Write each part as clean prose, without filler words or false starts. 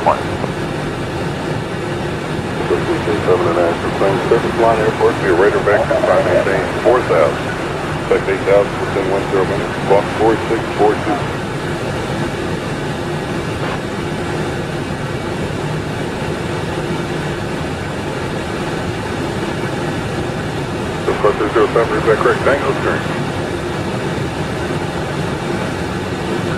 1. 7 National Claims Service Line Airport, be a radar vector, time maintain 4,000. Expect 8,000 within 10 minutes, clock 4642. Plus 207, is that correct? Tango string.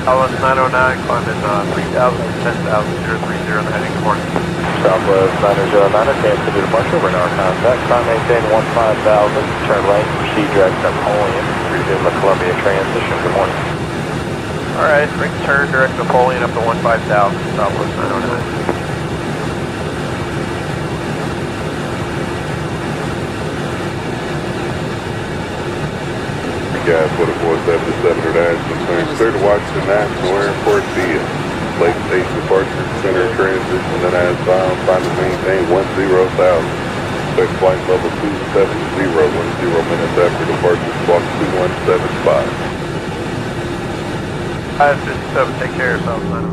Southwest 909, climbing 3,000 to 10,030 in the heading course. Southwest 909, cancel your departure, radar contact, time maintain 15,000, turn right, proceed direct Napoleon, resume the Columbia transition, good morning. Alright, right turn direct Napoleon up to 15,000, Southwest 909. Guys, what it was, 77 National Claims, clear to Washington National Airport, the late stage departure, center transition, then as bound, time to maintain 10,000. Expect flight level 270, 10 minutes after departure, clock 2175. 557, take care of yourself, man.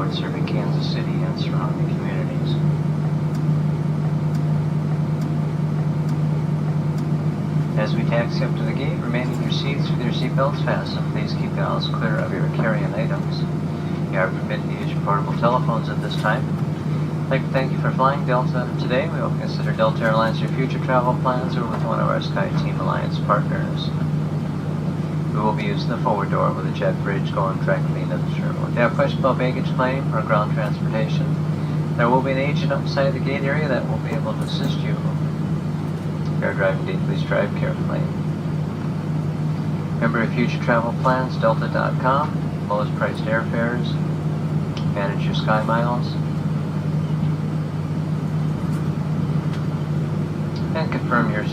Serving Kansas City and surrounding communities. As we taxi up to the gate, remain in your seats with your seatbelts fastened. Please keep the aisles clear of your carry-on items. You are permitted to use your portable telephones at this time. I'd like to thank you for flying Delta today. We hope you consider Delta Airlines your future travel plans or with one of our SkyTeam Alliance partners. We will be using the forward door with a jet bridge going directly into the terminal. If you have questions about baggage claim or ground transportation, there will be an agent outside the gate area that will be able to assist you. If you are driving today, please drive carefully. Remember your future travel plans, Delta.com, lowest priced airfares, manage your sky miles, and confirm your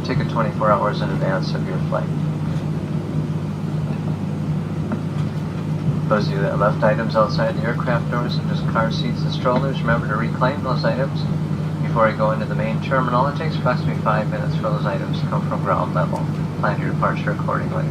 ticket 24 hours in advance of your flight. Those of you that left items outside the aircraft doors, such as car seats and strollers, remember to reclaim those items before you go into the main terminal. It takes approximately 5 minutes for those items to come from ground level. Plan your departure accordingly.